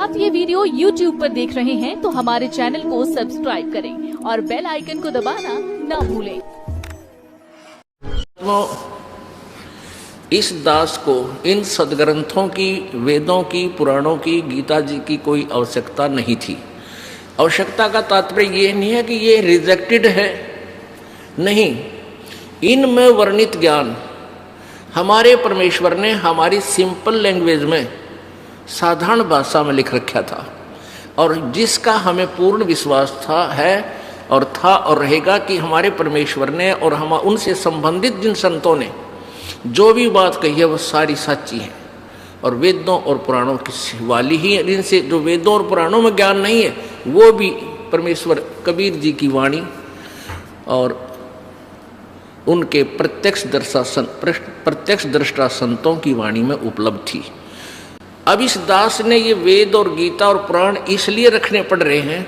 आप ये video YouTube पर देख रहे हैं तो हमारे चैनल को सब्सक्राइब करें और बेल आइकन को दबाना ना भूलें। इस दास को इन सदग्रंथों की, वेदों की, पुराणों की, गीता जी की कोई आवश्यकता नहीं थी। आवश्यकता का तात्पर्य ये नहीं है कि ये रिजेक्टेड है, नहीं। इनमें वर्णित ज्ञान हमारे परमेश्वर ने हमारी सिंपल लैंग्वेज में, साधारण भाषा में लिख रखा था, और जिसका हमें पूर्ण विश्वास था और रहेगा कि हमारे परमेश्वर ने और हम उनसे संबंधित जिन संतों ने जो भी बात कही है वो सारी सच्ची है। और वेदों और पुराणों की वाली ही, जिनसे जो वेदों और पुराणों में ज्ञान नहीं है वो भी परमेश्वर कबीर जी की वाणी और उनके प्रत्यक्ष दृष्टा संतों की वाणी में उपलब्ध थी। अब इस दास ने ये वेद और गीता और पुराण इसलिए रखने पड़ रहे हैं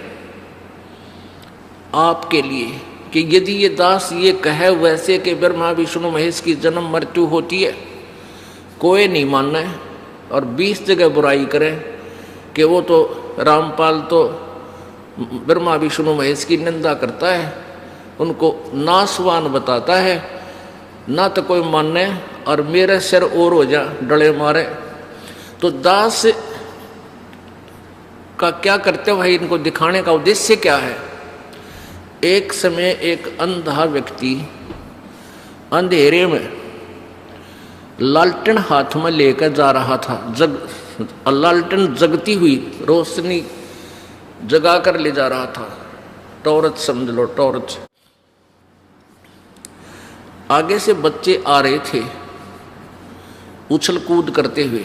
आपके लिए कि यदि ये दास ये कहे वैसे कि ब्रह्मा विष्णु महेश की जन्म मृत्यु होती है, कोई नहीं मानना है, और 20 जगह बुराई करें कि वो तो रामपाल तो ब्रह्मा विष्णु महेश की निंदा करता है, उनको नासवान बताता है, ना तो कोई माने, और मेरे सिर और हो जा डले मारे। तो दास का क्या करते भाई, इनको दिखाने का उद्देश्य क्या है? एक समय एक अंधा व्यक्ति अंधेरे में लालटेन हाथ में लेकर जा रहा था। लालटेन जगती हुई रोशनी जगा कर ले जा रहा था, टॉर्च समझ लो, टॉर्च। आगे से बच्चे आ रहे थे उछल कूद करते हुए।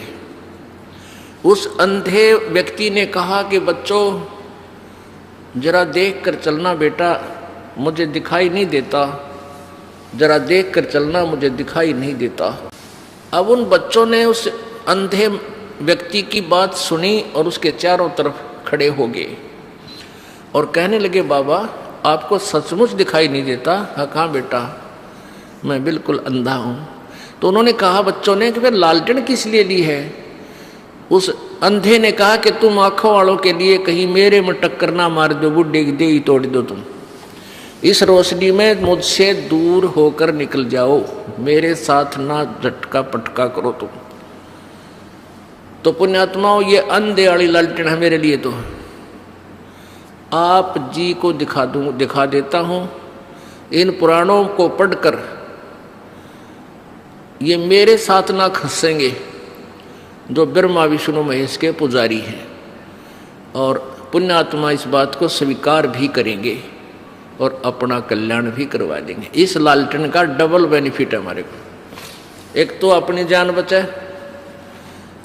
उस अंधे व्यक्ति ने कहा कि बच्चों जरा देख कर चलना बेटा, मुझे दिखाई नहीं देता, जरा देख कर चलना, मुझे दिखाई नहीं देता। अब उन बच्चों ने उस अंधे व्यक्ति की बात सुनी और उसके चारों तरफ खड़े हो गए और कहने लगे, बाबा आपको सचमुच दिखाई नहीं देता? हाँ बेटा, मैं बिल्कुल अंधा हूँ। तो उन्होंने कहा बच्चों ने कि फिर लालटेन किस लिए ली है? उस अंधे ने कहा कि तुम आंखों वालों के लिए कहीं मेरे में टक्कर ना मार दो, बुड्ढे की देही तोड़ दो, तुम इस रोशनी में मुझसे दूर होकर निकल जाओ, मेरे साथ ना झटका पटका करो तुम। तो पुण्यात्माओं, ये अंधे वाली लालटेन है मेरे लिए। तो आप जी को दिखा देता हूं, इन पुराणों को पढ़कर ये मेरे साथ ना खसेंगे जो ब्रह्मा विष्णु महेश के पुजारी हैं, और पुण्यात्मा इस बात को स्वीकार भी करेंगे और अपना कल्याण भी करवा देंगे। इस लालटेन का डबल बेनिफिट है हमारे को, एक तो अपनी जान बचे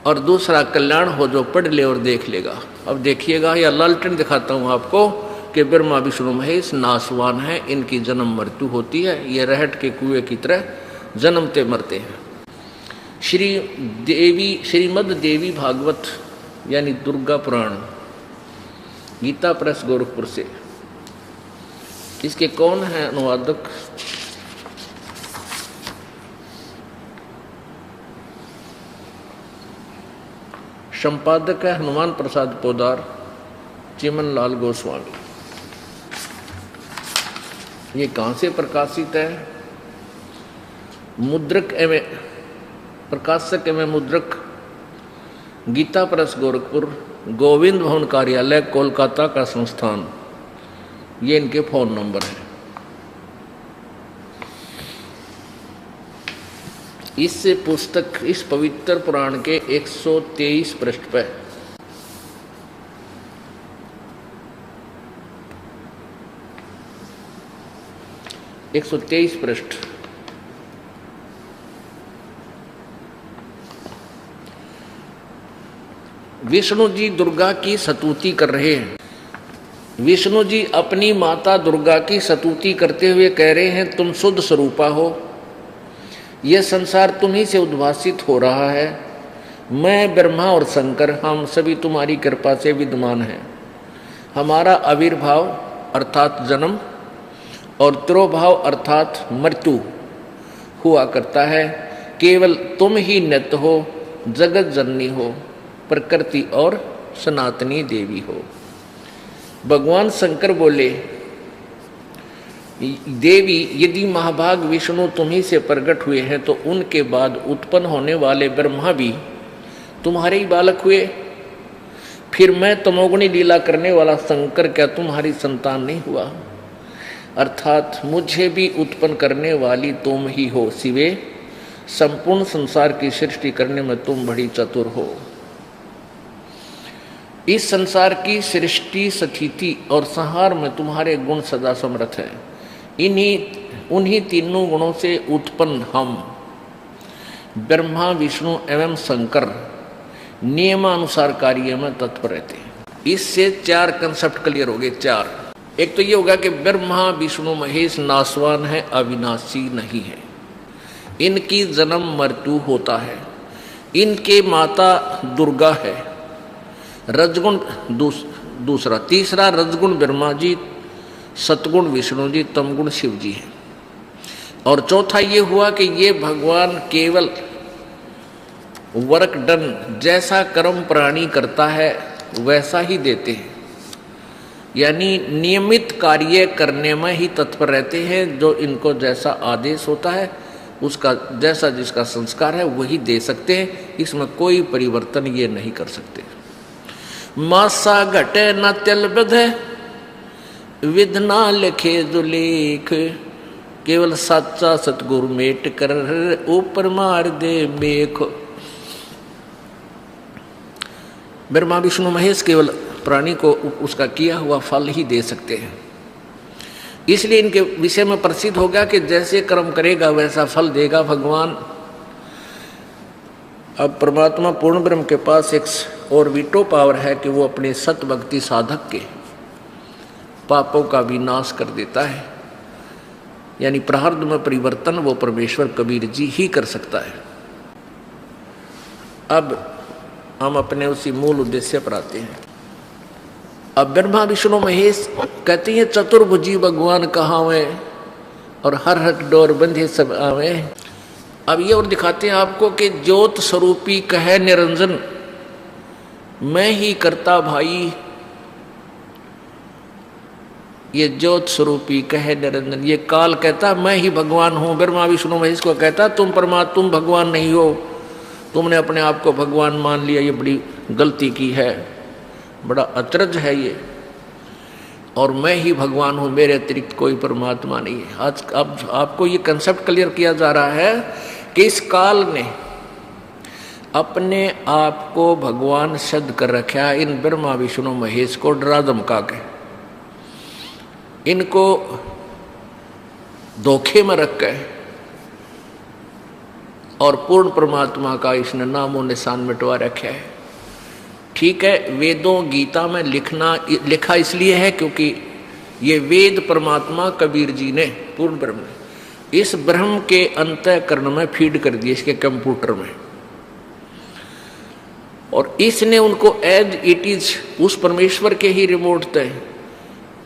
और दूसरा कल्याण हो जो पढ़ ले और देख लेगा। अब देखिएगा, यह लालटेन दिखाता हूँ आपको कि ब्रह्मा विष्णु महेश नासवान है, इनकी जन्म मृत्यु होती है, ये रहट के कुएं की तरह जन्मते मरते हैं। श्रीमद् देवी भागवत यानी दुर्गा पुराण, गीता प्रेस गोरखपुर से। इसके कौन है अनुवादक? संपादक है हनुमान प्रसाद पोदार, चिमन लाल गोस्वामी। ये कहाँ से प्रकाशित है? मुद्रक एवं प्रकाशक एवं मुद्रक गीता प्रेस गोरखपुर, गोविंद भवन कार्यालय कोलकाता का संस्थान। ये इनके फोन नंबर है। इससे पुस्तक इस पवित्र पुराण के 123 पृष्ठ पर 123 पृष्ठ विष्णु जी दुर्गा की स्तुति कर रहे हैं। विष्णु जी अपनी माता दुर्गा की स्तुति करते हुए कह रहे हैं, तुम शुद्ध स्वरूपा हो, यह संसार तुम्ही से उद्भासित हो रहा है। मैं ब्रह्मा और शंकर हम सभी तुम्हारी कृपा से विद्यमान हैं। हमारा आविर्भाव अर्थात जन्म और तिरोभाव अर्थात मृत्यु हुआ करता है। केवल तुम ही नित्य हो, जगत जननी हो, प्रकृति और सनातनी देवी हो। भगवान शंकर बोले, देवी यदि महाभाग विष्णु तुम्ही से प्रकट हुए हैं तो उनके बाद उत्पन्न होने वाले ब्रह्मा भी तुम्हारे ही बालक हुए, फिर मैं तमोगुणी लीला करने वाला शंकर क्या तुम्हारी संतान नहीं हुआ? अर्थात मुझे भी उत्पन्न करने वाली तुम ही हो शिवे, संपूर्ण संसार की सृष्टि करने में तुम बड़ी चतुर हो। इस संसार की सृष्टि, स्थिति और संहार में तुम्हारे गुण सदा समर्थ है। उन्हीं तीनों गुणों से उत्पन्न हम ब्रह्मा, विष्णु एवं शंकर नियमानुसार कार्य में तत्पर रहते हैं। इससे 4 कंसेप्ट क्लियर हो गए। 4, एक तो ये होगा कि ब्रह्मा विष्णु महेश नासवान है, अविनाशी नहीं है, इनकी जन्म मृत्यु होता है, इनके माता दुर्गा है, रजगुण दूसरा, तीसरा रजगुण ब्रह्मा जी, सतगुण विष्णु जी, तमगुण शिव जी है, और चौथा ये हुआ कि ये भगवान केवल वर्क डन, जैसा कर्म प्राणी करता है वैसा ही देते हैं, यानी नियमित कार्य करने में ही तत्पर रहते हैं। जो इनको जैसा आदेश होता है उसका जैसा जिसका संस्कार है वही दे सकते हैं, इसमें कोई परिवर्तन ये नहीं कर सकते। मासा घटे न तिल बधे, विध ना लिखे जो लेख, केवल सच्चा सतगुरु मेट कर ऊपर मार दे मेख। ब्रह्मा विष्णु महेश केवल प्राणी को उसका किया हुआ फल ही दे सकते हैं, इसलिए इनके विषय में प्रसिद्ध होगा कि जैसे कर्म करेगा वैसा फल देगा भगवान। अब परमात्मा पूर्ण ब्रह्म के पास एक और वीटो पावर है कि वो अपने सत भक्ति साधक के पापों का विनाश कर देता है, यानी प्रारब्ध में परिवर्तन वो परमेश्वर कबीर जी ही कर सकता है। अब हम अपने उसी मूल उद्देश्य पर आते हैं। अब ब्रह्मा विष्णु महेश कहते हैं चतुर्भुजी भगवान कहावे और हर हर डोर बंधे सब आवे। अब ये और दिखाते हैं आपको कि ज्योत स्वरूपी कहे निरंजन, मैं ही करता भाई। ये ज्योत स्वरूपी कहे निरंजन, ये काल कहता मैं ही भगवान हूं। ब्रह्मा विष्णु महेश को कहता तुम परमात्मा, तुम भगवान नहीं हो, तुमने अपने आप को भगवान मान लिया, ये बड़ी गलती की है, बड़ा अचरज है ये, और मैं ही भगवान हूं, मेरे अतिरिक्त कोई परमात्मा नहीं है। आज अब आपको ये कंसेप्ट क्लियर किया जा रहा है कि इस काल ने अपने आप को भगवान सिद्ध कर रखा है। इन ब्रह्मा विष्णु महेश को डरा धमका के, इनको धोखे में रख के, और पूर्ण परमात्मा का इसने नामो निशान मिटवा रखा है। ठीक है, वेदों गीता में लिखा इसलिए है क्योंकि ये वेद परमात्मा कबीर जी ने पूर्ण ब्रह्म ने इस ब्रह्म के अंतःकरण में फीड कर दिए, इसके कंप्यूटर में, और इसने उनको एज इट इज उस परमेश्वर के ही रिमोट तय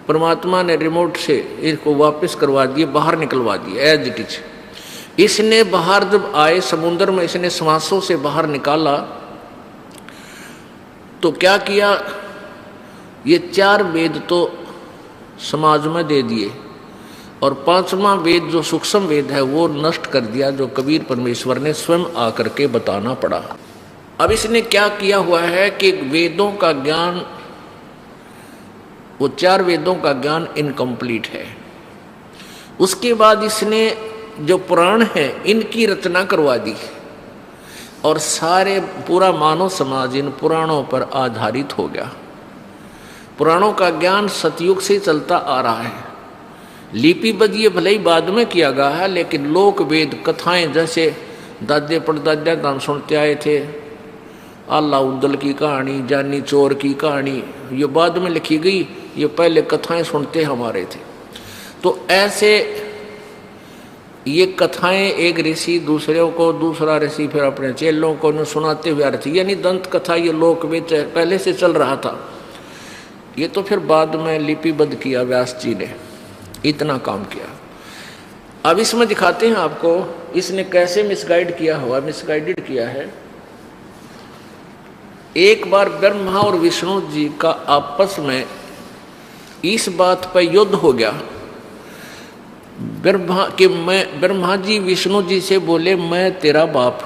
परमात्मा ने रिमोट से इसको वापस करवा दिए, बाहर निकलवा दिए एज इट इज। इसने बाहर जब आए समुद्र में, इसने श्वासों से बाहर निकाला तो क्या किया, ये 4 वेद तो समाज में दे दिए, और 5वां वेद जो सूक्ष्म वेद है वो नष्ट कर दिया, जो कबीर परमेश्वर ने स्वयं आकर के बताना पड़ा। अब इसने क्या किया हुआ है कि वेदों का ज्ञान, वो 4 वेदों का ज्ञान इनकम्प्लीट है। उसके बाद इसने जो पुराण है इनकी रचना करवा दी, और सारे पूरा मानव समाज इन पुराणों पर आधारित हो गया। पुराणों का ज्ञान सतयुग से चलता आ रहा है, लिपिबद्ध ये भले ही बाद में किया गया है, लेकिन लोक वेद कथाएं जैसे दादे परदादा हम सुनते आए थे, आल्ला उद्दल की कहानी, जानी चोर की कहानी, ये बाद में लिखी गई, ये पहले कथाएं सुनते हमारे थे। तो ऐसे ये कथाएं एक ऋषि दूसरे को, दूसरा ऋषि फिर अपने चेलों को सुनाते हुए आ रही थी, यानी दंत कथा ये लोक वेद पहले से चल रहा था। ये तो फिर बाद में लिपिबद्ध किया व्यास जी ने, इतना काम किया। अब इसमें दिखाते हैं आपको इसने कैसे मिसगाइड किया हुआ, मिसगाइडेड किया है। एक बार ब्रह्मा और विष्णु जी का आपस में इस बात पर युद्ध हो गया। ब्रह्मा जी विष्णु जी से बोले, मैं तेरा बाप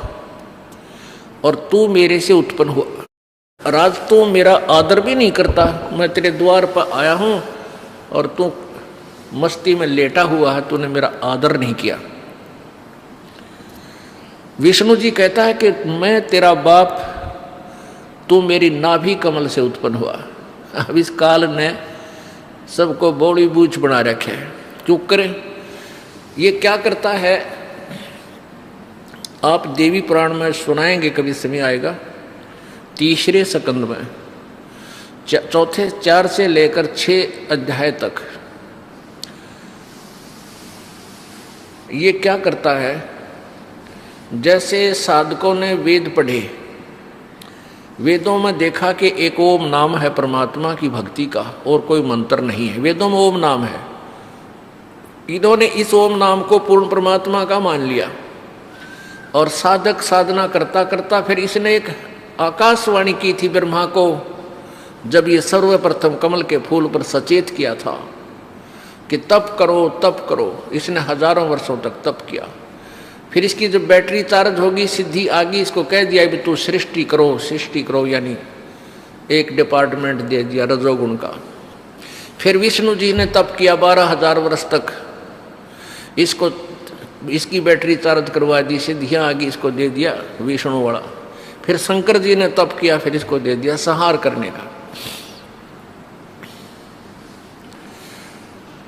और तू मेरे से उत्पन्न हुआ। राज तू मेरा आदर भी नहीं करता, मैं तेरे द्वार पर आया हूं और तू मस्ती में लेटा हुआ है, तूने मेरा आदर नहीं किया। विष्णु जी कहता है कि मैं तेरा बाप, तू मेरी नाभि कमल से उत्पन्न हुआ। अब इस काल ने सबको बौड़ी बूझ बना रखे है, क्यों करें। ये क्या करता है, आप देवी पुराण में सुनाएंगे, कभी समय आएगा, तीसरे स्कंद में चौथे 4 से लेकर 6 अध्याय तक ये क्या करता है। जैसे साधकों ने वेद पढ़े, वेदों में देखा कि एक ओम नाम है परमात्मा की भक्ति का और कोई मंत्र नहीं है, वेदों में ओम नाम है। इन्होंने इस ओम नाम को पूर्ण परमात्मा का मान लिया और साधक साधना करता करता फिर इसने एक आकाशवाणी की थी ब्रह्मा को, जब ये सर्वप्रथम कमल के फूल पर सचेत किया था कि तप करो तप करो। इसने हजारों वर्षों तक तप किया। फिर इसकी जब बैटरी चार्ज होगी, सिद्धि आ गई, इसको कह दिया भी तू सृष्टि करो, यानी एक डिपार्टमेंट दे दिया रजोगुण का। फिर विष्णु जी ने तप किया 12,000 वर्ष तक, इसकी बैटरी चार्ज करवा दी, सिद्धियां आ गई, इसको दे दिया विष्णु वाला। फिर शंकर जी ने तप किया, फिर इसको दे दिया संहार करने का।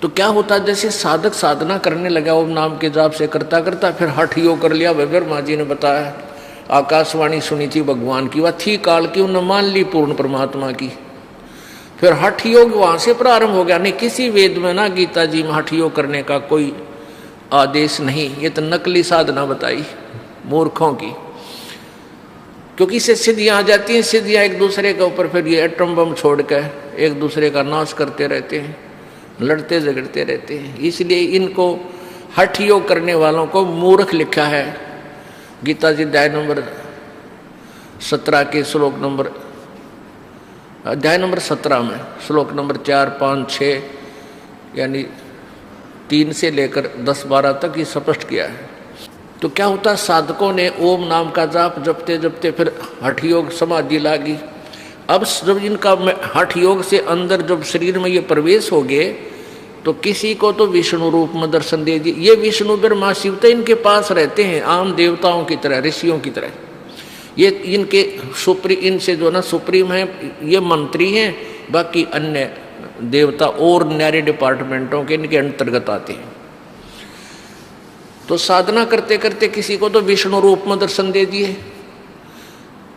तो क्या होता, जैसे साधक साधना करने लगा ओम नाम के जाप से करता करता, फिर हठ योग कर लिया। ब्रह्मा जी ने बताया, आकाशवाणी सुनी थी भगवान की, वह थी काल की, उन्होंने मान ली पूर्ण परमात्मा की। फिर हठ योग वहां से प्रारंभ हो गया। नहीं किसी वेद में ना गीता जी में हठ योग करने का कोई आदेश नहीं, ये तो नकली साधना बताई मूर्खों की, क्योंकि इससे सिद्धियां आ जाती हैं। सिद्धियां एक दूसरे के ऊपर फिर ये एटम बम छोड़ कर एक दूसरे का नाश करते रहते हैं, लड़ते झगड़ते रहते हैं। इसलिए इनको हठ योग करने वालों को मूर्ख लिखा है। गीता जी अध्याय नंबर 17 के अध्याय नंबर 17 में श्लोक नंबर 4, 5, 6 यानी 3 से लेकर 10, 12 तक ये स्पष्ट किया है। तो क्या होता, साधकों ने ओम नाम का जाप जपते जपते फिर हठ योग समाधि लागी। अब जब इनका हठ योग से अंदर जब शरीर में ये प्रवेश हो गए, तो किसी को तो विष्णु रूप में दर्शन दे दिए। ये विष्णु ब्रह्मा शिव तो इनके पास रहते हैं, आम देवताओं की तरह, ऋषियों की तरह। ये इनके इनसे जो ना सुप्रीम है, ये मंत्री हैं, बाकी अन्य देवता और न्यारे डिपार्टमेंटों के इनके अंतर्गत आते हैं। तो साधना करते करते किसी को तो विष्णु रूप में दर्शन दे दिए,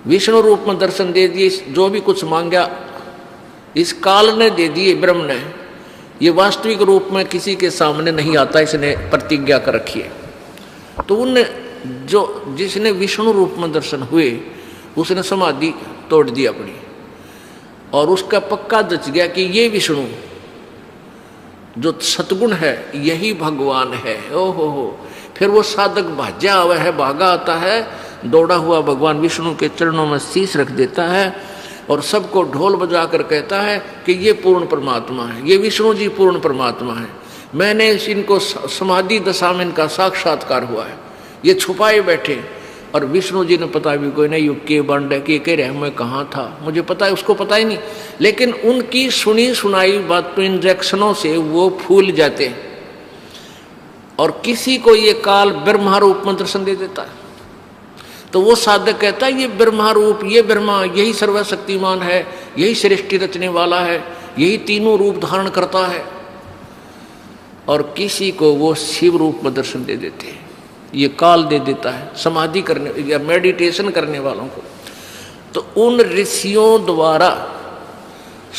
विष्णु रूप में दर्शन दे दिए। जो भी कुछ मांगा इस काल ने दे दिए, ब्रह्म ने। ये वास्तविक रूप में किसी के सामने नहीं आता, इसने प्रतिज्ञा कर रखी है। तो उन जिसने विष्णु रूप में दर्शन हुए, उसने समाधि तोड़ दी अपनी, और उसका पक्का दच गया कि ये विष्णु जो सतगुण है यही भगवान है। ओहो, फिर वो साधक भाज्या हुआ है, भागा आता है, दौड़ा हुआ भगवान विष्णु के चरणों में शीश रख देता है और सबको ढोल बजाकर कहता है कि ये पूर्ण परमात्मा है, ये विष्णु जी पूर्ण परमात्मा है। मैंने इनको समाधि दशा में इनका साक्षात्कार हुआ है, ये छुपाए बैठे। और विष्णु जी ने पता भी कोई नहीं, युग के बंड के कह रहे मैं कहाँ था, मुझे पता है, उसको पता ही नहीं। लेकिन उनकी सुनी सुनाई बात तो इंजेक्शनों से वो फूल जाते हैं, और किसी को ये काल ब्रह्मा रूप में दर्शन दे देता है। तो वो साधक कहता है ये ब्रह्मा रूप, ये ब्रह्मा यही सर्वशक्तिमान है, यही सृष्टि रचने वाला है, यही तीनों रूप धारण करता है। और किसी को वो शिव रूप में दर्शन दे देते हैं, ये काल दे देता है समाधि करने या मेडिटेशन करने वालों को। तो उन ऋषियों द्वारा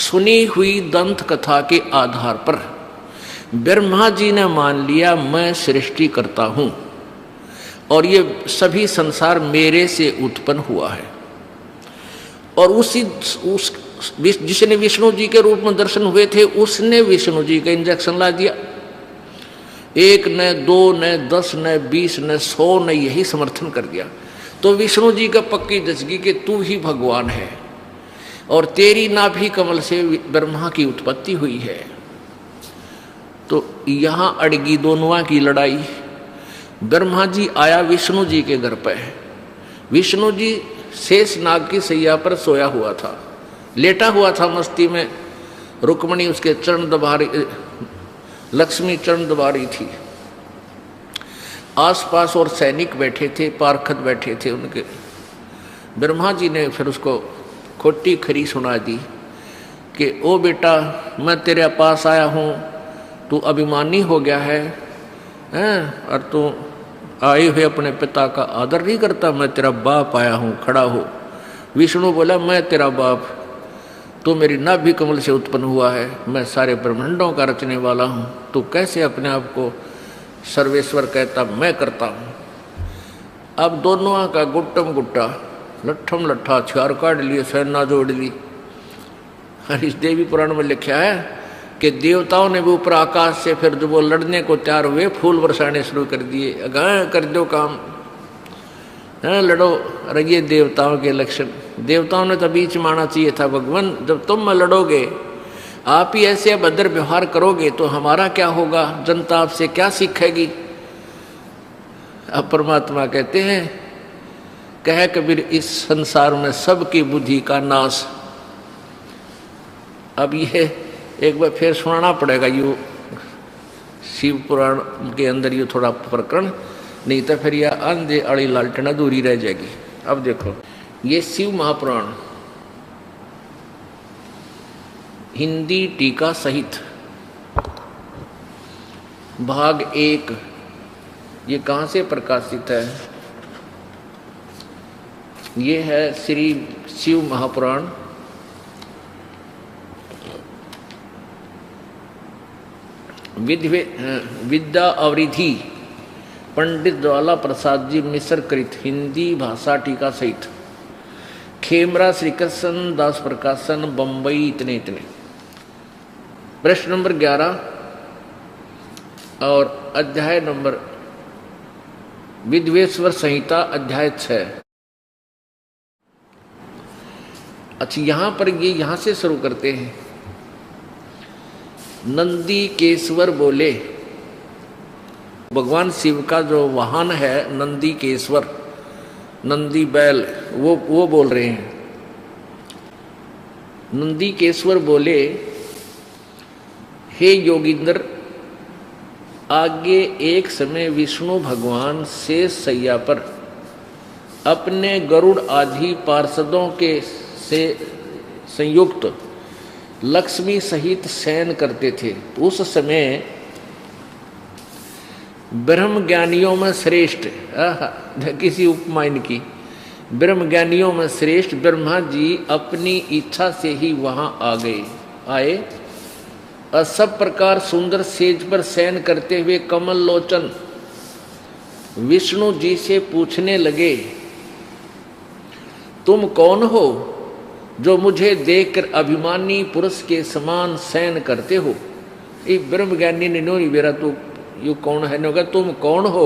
सुनी हुई दंत कथा के आधार पर ब्रह्मा जी ने मान लिया मैं सृष्टि करता हूं और ये सभी संसार मेरे से उत्पन्न हुआ है। और जिसने विष्णु जी के रूप में दर्शन हुए थे, उसने विष्णु जी का इंजेक्शन ला दिया। 1 न 2 न 10 न 20 न 100 ने यही समर्थन कर दिया। तो विष्णु जी का पक्की दसगी कि तू ही भगवान है, और तेरी नाभि कमल से ब्रह्मा की उत्पत्ति हुई है। तो यहां अड़गी दोनों की लड़ाई। ब्रह्मा जी आया विष्णु जी के घर पर। विष्णु जी शेष नाग की सैया पर सोया हुआ था, लेटा हुआ था मस्ती में। रुक्मणी उसके चरण दबा रही, लक्ष्मी चरण दबा रही थी। आसपास और सैनिक बैठे थे, पारखत बैठे थे उनके। ब्रह्मा जी ने फिर उसको खोटी खरी सुना दी कि ओ बेटा, मैं तेरे पास आया हूँ, तू अभिमानी हो गया है हैं, और तू आए हुए अपने पिता का आदर नहीं करता। मैं तेरा बाप आया हूँ, खड़ा हो। विष्णु बोला, मैं तेरा बाप, तू मेरी नाभि कमल से उत्पन्न हुआ है, मैं सारे ब्रह्मांडों का रचने वाला हूँ। तू कैसे अपने आप को सर्वेश्वर कहता? मैं करता हूँ। अब दोनों का गुट्टम गुट्टा, लट्ठम लट्ठा, हथियार काट लिए, सेना जोड़ ली। इस देवी पुराण में लिखा है कि देवताओं ने भी ऊपर आकाश से फिर जब वो लड़ने को तैयार हुए, फूल बरसाने शुरू कर दिए। अगर कर दो काम, लड़ो। अरे ये देवताओं के लक्षण। देवताओं ने तो बीच में आना चाहिए था। भगवान, जब तुम लड़ोगे, आप ही ऐसे अभद्र व्यवहार करोगे तो हमारा क्या होगा? जनता आपसे क्या सीखेगी? अब परमात्मा कहते हैं, कह कबीर इस संसार में सबकी बुद्धि का नाश। अब ये एक बार फिर सुनाना पड़ेगा यू शिव पुराण के अंदर ये थोड़ा प्रकरण, नहीं तो फिर यह अंधे अड़ी लालटेन अधूरी रह जाएगी। अब देखो, ये शिव महापुराण हिंदी टीका सहित भाग 1, ये कहाँ से प्रकाशित है? ये है श्री शिव महापुराण विद्या अवरिधि, पंडित ज्वाला प्रसाद जी मिश्र कृत, हिंदी भाषा टीका सहित, खेमरा श्री कृष्ण दास प्रकाशन, बंबई, इतने इतने। प्रश्न नंबर 11 और अध्याय नंबर विद्वेश्वर संहिता अध्याय 6। अच्छा, यहां पर ये यहां से शुरू करते हैं। नंदी केश्वर बोले, भगवान शिव का जो वाहन है नंदी केश्वर, नंदी बैल, वो बोल रहे हैं। नंदी केश्वर बोले, हे योगिंद्र, आगे एक समय विष्णु भगवान शेष सैया पर अपने गरुड़ आदि पार्षदों के से संयुक्त लक्ष्मी सहित शयन करते थे। उस समय ब्रह्म ज्ञानियों में श्रेष्ठ, किसी उपमा इनकी, ब्रह्म ज्ञानियों में श्रेष्ठ ब्रह्मा जी अपनी इच्छा से ही वहां आए और सब प्रकार सुंदर सेज पर शयन करते हुए कमल लोचन विष्णु जी से पूछने लगे, तुम कौन हो जो मुझे देखकर अभिमानी पुरुष के समान शयन करते हो? ये ब्रह्म ज्ञानी ने नो बेरा तू यू कौन है? नोगा तुम कौन हो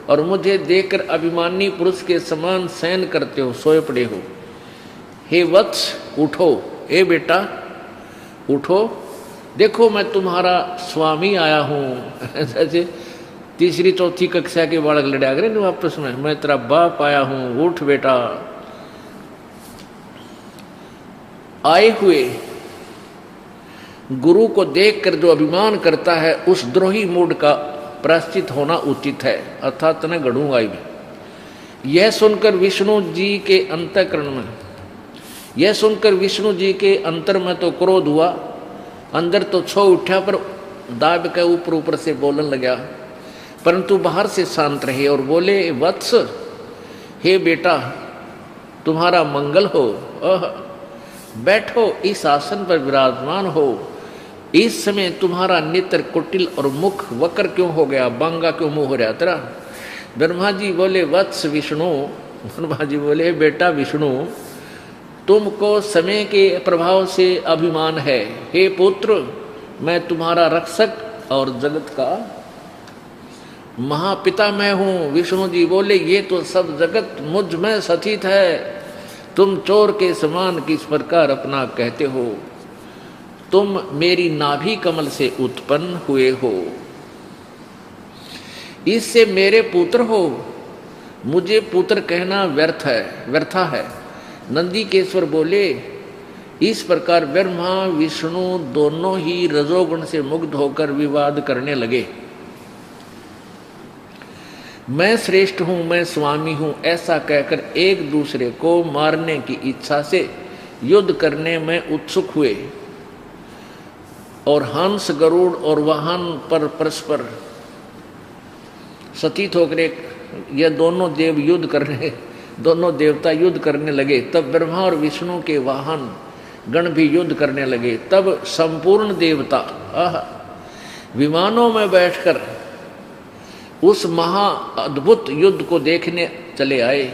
और मुझे देखकर अभिमानी पुरुष के समान शयन करते हो, सोए पड़े हो? हे वत्स, उठो। ए बेटा उठो, देखो मैं तुम्हारा स्वामी आया हूँ। जैसे तीसरी चौथी कक्षा के बालक लड़ा करे ना आपस में, मैं तेरा बाप आया हूँ, उठ बेटा। आए हुए गुरु को देखकर जो अभिमान करता है उस द्रोही मूड का प्रायश्चित होना उचित है, अर्थात न गढ़ूंगा ही। यह सुनकर विष्णु जी के अंतःकरण में, यह सुनकर विष्णु जी के अंतर में तो क्रोध हुआ, अंदर तो छो उठा, पर दाब के ऊपर ऊपर से बोलने लगा, परंतु बाहर से शांत रहे और बोले, वत्स, हे बेटा, तुम्हारा मंगल हो। बैठो, इस आसन पर विराजमान हो। इस समय तुम्हारा नेत्र कुटिल और मुख वक्र क्यों हो गया? बांगा क्यों मुंह हो रहा तेरा? ब्रह्मा जी बोले, वत्स विष्णु, ब्रह्मा जी बोले, बेटा विष्णु, तुमको समय के प्रभाव से अभिमान है। हे पुत्र, मैं तुम्हारा रक्षक और जगत का महापिता मैं हूँ। विष्णु जी बोले, ये तो सब जगत मुझ में स्थित है, तुम चोर के समान किस प्रकार अपना कहते हो, तुम मेरी नाभि कमल से उत्पन्न हुए हो, इससे मेरे पुत्र हो, मुझे पुत्र कहना व्यर्था है। नंदीकेश्वर बोले, इस प्रकार ब्रह्मा विष्णु दोनों ही रजोगुण से मुग्ध होकर विवाद करने लगे। मैं श्रेष्ठ हूं, मैं स्वामी हूं, ऐसा कहकर एक दूसरे को मारने की इच्छा से युद्ध करने में उत्सुक हुए और हंस गरुड़ और वाहन पर परस्पर सतीत होकर ये दोनों देवता युद्ध करने लगे। तब ब्रह्मा और विष्णु के वाहन गण भी युद्ध करने लगे। तब संपूर्ण देवता विमानों में बैठकर उस महा अद्भुत युद्ध को देखने चले आए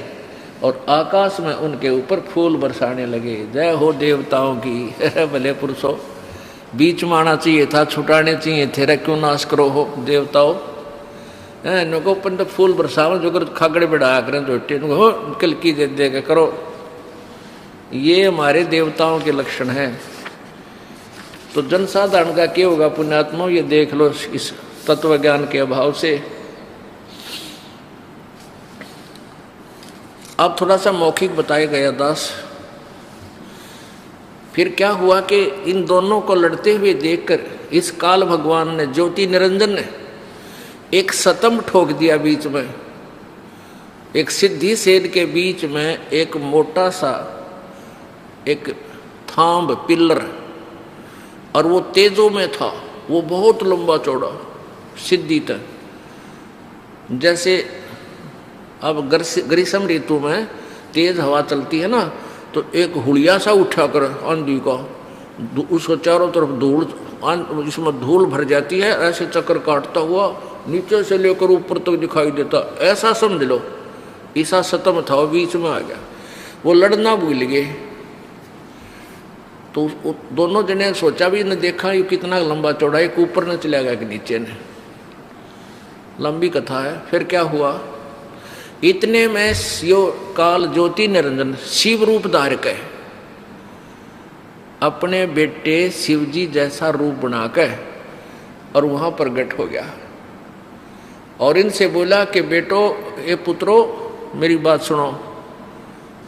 और आकाश में उनके ऊपर फूल बरसाने लगे। जय हो देवताओं की। भले पुरुषों, बीच में आना चाहिए था, छुटाने चाहिए थे, रे क्यों नाश करो हो देवताओं। नको पंत फूल बरसाव जो कर खागड़े बढ़ाया करें झोटे हो कलकी दे देगा करो। ये हमारे देवताओं के लक्षण हैं। तो जनसाधारण का क्या होगा पुण्यात्मा, ये देख लो इस तत्व ज्ञान के अभाव से। अब थोड़ा सा मौखिक बताया गया दास। फिर क्या हुआ कि इन दोनों को लड़ते हुए देखकर इस काल भगवान ने, ज्योति निरंजन ने एक सतम ठोक दिया बीच में। एक सिद्धि सेन के बीच में एक मोटा सा एक थांब पिल्लर, और वो तेजों में था, वो बहुत लंबा चौड़ा सिद्धि तक। जैसे अब ग्रीष्म ऋतु में तेज हवा चलती है ना, तो एक हुलिया सा उठा कर आंधी का, उसको चारों तरफ धूल, इसमें धूल भर जाती है, ऐसे चक्कर काटता हुआ नीचे से लेकर ऊपर तक दिखाई देता, ऐसा समझ लो। ईसा सतम था, बीच में आ गया। वो लड़ना भूल गए। तो दोनों जने सोचा भी न देखा ये कितना लंबा चौड़ा, एक ऊपर न चला गया कि नीचे ने। लंबी कथा है। फिर क्या हुआ, इतने में काल ज्योति निरंजन शिव रूप धारक है, अपने बेटे शिवजी जैसा रूप बनाकर और वहां प्रकट हो गया और इनसे बोला कि बेटो, ये पुत्रो, मेरी बात सुनो।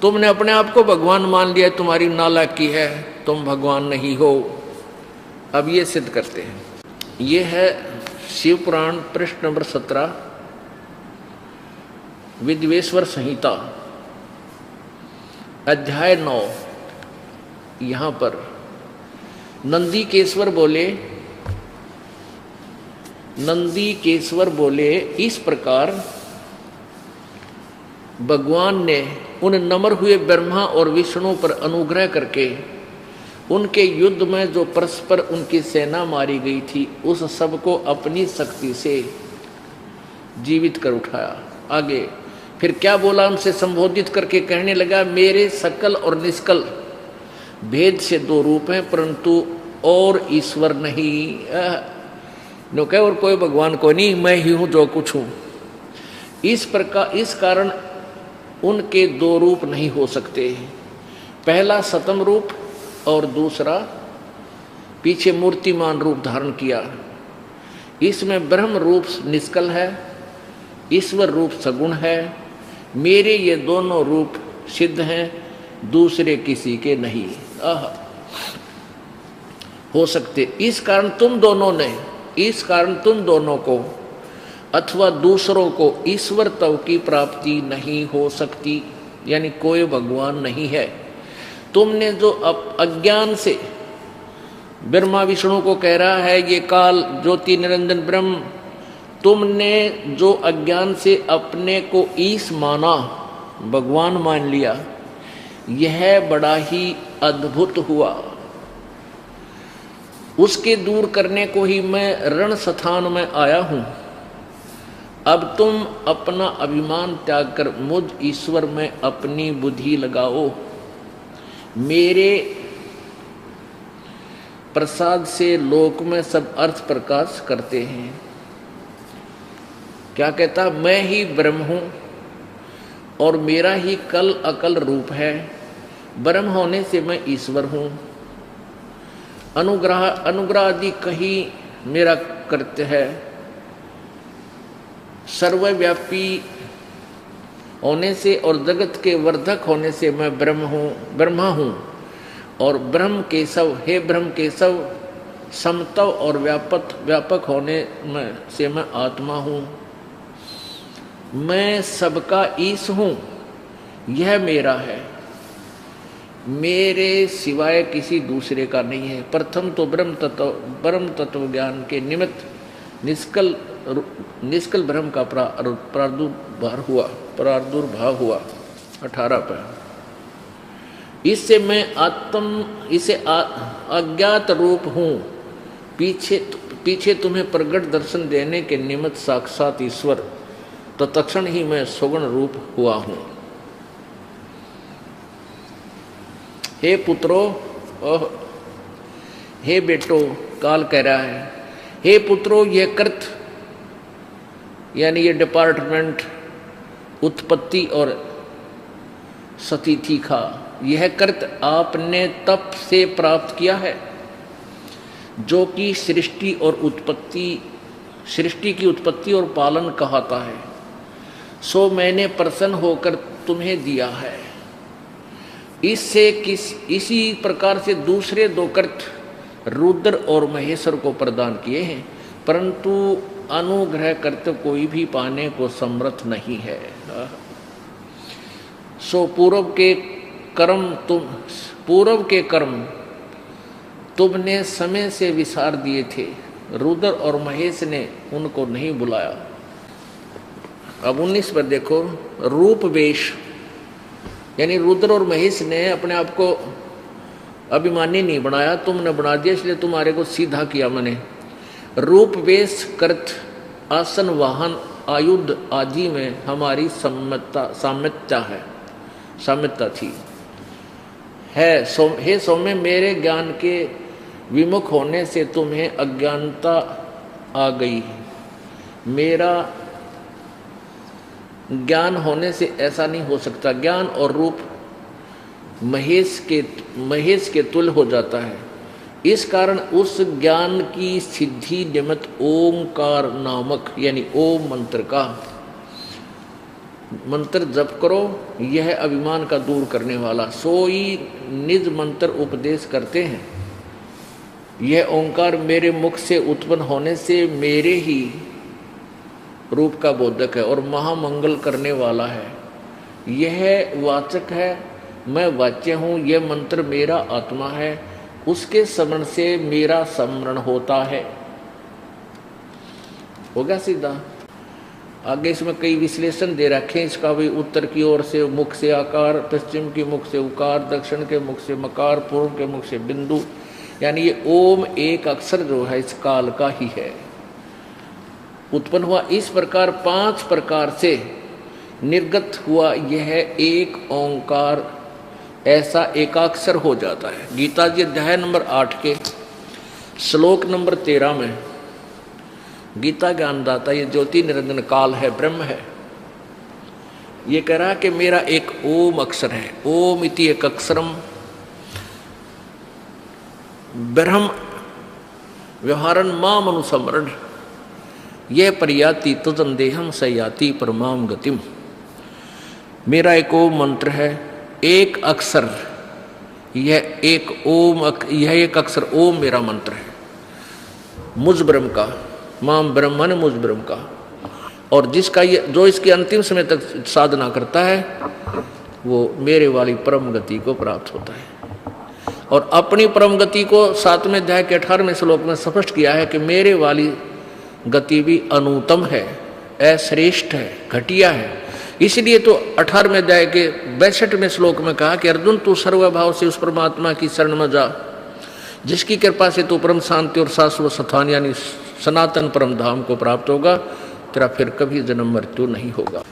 तुमने अपने आप को भगवान मान लिया, तुम्हारी नालायकी है, तुम भगवान नहीं हो। अब ये सिद्ध करते हैं। ये है शिव पुराण पृष्ठ नंबर 17, विद्वेश्वर संहिता, अध्याय 9। यहां पर नंदीकेश्वर बोले, इस प्रकार भगवान ने उन नम्र हुए ब्रह्मा और विष्णु पर अनुग्रह करके उनके युद्ध में जो परस्पर उनकी सेना मारी गई थी, उस सब को अपनी शक्ति से जीवित कर उठाया। आगे फिर क्या बोला, उनसे संबोधित करके कहने लगा, मेरे सकल और निष्कल भेद से दो रूप हैं, परंतु और ईश्वर नहीं। नो कह और कोई भगवान को नहीं, मैं ही हूं जो कुछ हूं। इस प्रकार, इस कारण उनके दो रूप नहीं हो सकते। पहला सतम रूप और दूसरा पीछे मूर्तिमान रूप धारण किया। इसमें ब्रह्म रूप निष्कल है, ईश्वर रूप सगुण है। मेरे ये दोनों रूप सिद्ध हैं, दूसरे किसी के नहीं हो सकते। इस कारण तुम दोनों को अथवा दूसरों को ईश्वर तव की प्राप्ति नहीं हो सकती, यानी कोई भगवान नहीं है। तुमने जो अज्ञान से ब्रह्मा विष्णु को कह रहा है ये काल ज्योति निरंजन ब्रह्म, तुमने जो अज्ञान से अपने को ईश माना, भगवान मान लिया, यह बड़ा ही अद्भुत हुआ। उसके दूर करने को ही मैं रण स्थान में आया हूं। अब तुम अपना अभिमान त्याग कर मुझ ईश्वर में अपनी बुद्धि लगाओ। मेरे प्रसाद से लोक में सब अर्थ प्रकाश करते हैं। क्या कहता, मैं ही ब्रह्म हूं और मेरा ही कल अकल रूप है। ब्रह्म होने से मैं ईश्वर हूँ। अनुग्रह आदि कहीं मेरा कृत्य है। सर्वव्यापी होने से और जगत के वर्धक होने से मैं ब्रह्मा हूँ। और ब्रह्म केशव, हे ब्रह्म केशव, समतव और व्यापक होने से मैं आत्मा हूँ। मैं सबका ईश हूँ, यह मेरा है, मेरे सिवाय किसी दूसरे का नहीं है। प्रथम तो ब्रह्म तत्व ज्ञान के निमित्त निष्कल ब्रह्म का प्रादुर्भाव हुआ 18 पर। इससे मैं अज्ञात रूप हूँ। पीछे तुम्हें प्रगट दर्शन देने के निमित्त साक्षात ईश्वर तत्क्षण ही मैं सगुण रूप हुआ हूँ। हे पुत्रो, हे बेटो, काल कह रहा है, हे पुत्रो, यह कृत यानी ये डिपार्टमेंट उत्पत्ति और सतिथि का यह कृत आपने तप से प्राप्त किया है, जो कि सृष्टि की उत्पत्ति और पालन कहता है। सो मैंने प्रसन्न होकर तुम्हें दिया है। इसी प्रकार से दूसरे 2 कृत रुद्र और महेश्वर को प्रदान किए हैं, परंतु अनुग्रह कर्तव्य कोई भी पाने को समर्थ नहीं है। सो पूर्व के कर्म तुमने समय से विसार दिए थे, रुद्र और महेश ने उनको नहीं बुलाया। अब 19 पर देखो, रूप वेश यानी रुद्र और महेश ने अपने आप को अभिमानी नहीं बनाया, तुमने बना दिया, इसलिए तुम्हारे को सीधा किया मैंने। रूप वेश कृत आसन वाहन आयुध आदि में हमारी साम्यता थी है। हे सौम्य, मेरे ज्ञान के विमुख होने से तुम्हें अज्ञानता आ गई। मेरा ज्ञान होने से ऐसा नहीं हो सकता। ज्ञान और रूप महेश के तुल्य हो जाता है। इस कारण उस ज्ञान की सिद्धि निमित्त ओंकार नामक यानी ओम मंत्र का मंत्र जप करो। यह अभिमान का दूर करने वाला सोई निज मंत्र उपदेश करते हैं। यह ओंकार मेरे मुख से उत्पन्न होने से मेरे ही रूप का बोधक है और महामंगल करने वाला है। यह वाचक है, मैं वाच्य हूँ। यह मंत्र मेरा आत्मा है, उसके स्मरण से मेरा स्मरण होता है। हो गया सीधा। आगे इसमें कई विश्लेषण दे रखे इसका भी। उत्तर की ओर से मुख से आकार, पश्चिम के मुख से उकार, दक्षिण के मुख से मकार, पूर्व के मुख से बिंदु, यानी ये ओम एक अक्षर जो है इस काल का ही है, उत्पन्न हुआ। इस प्रकार 5 प्रकार से निर्गत हुआ यह एक ओंकार ऐसा एकाक्षर हो जाता है। गीता जी अध्याय नंबर 8 के श्लोक नंबर 13 में गीता ज्ञानदाता ये ज्योति निरंजन काल है, ब्रह्म है, ये कह रहा कि मेरा एक ओम अक्षर है। ओम इति एक अक्षरम ब्रह्म व्यवहारन माम अनुसमरण यह परियाति तदंदेहम सयाति परमाम गतिम। मेरा एक ओम मंत्र है, एक अक्षर, यह एक अक्षर ओम मेरा मंत्र है, मुझ ब्रह्म का, माम ब्रह्मन मुझ ब्रह्म का। और जो इसकी अंतिम समय तक साधना करता है वो मेरे वाली परम गति को प्राप्त होता है। और अपनी परम गति को 7वें अध्याय के 18वें श्लोक में स्पष्ट किया है कि मेरे वाली गति भी अनुत्तम है, अश्रेष्ठ है, घटिया है। इसलिए तो 18वें अध्याय के 62वें श्लोक में कहा कि अर्जुन तू सर्वभाव से उस परमात्मा की शरण में जा जिसकी कृपा से तू परम शांति और शाश्वत स्थान यानी सनातन परम धाम को प्राप्त होगा, तेरा फिर कभी जन्म मृत्यु नहीं होगा।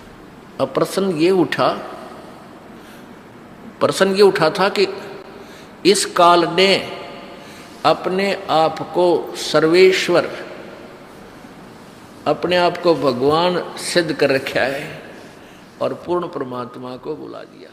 अब प्रश्न ये उठा था कि इस काल ने अपने आप को सर्वेश्वर, अपने आप को भगवान सिद्ध कर रखा है और पूर्ण परमात्मा को बुला दिया।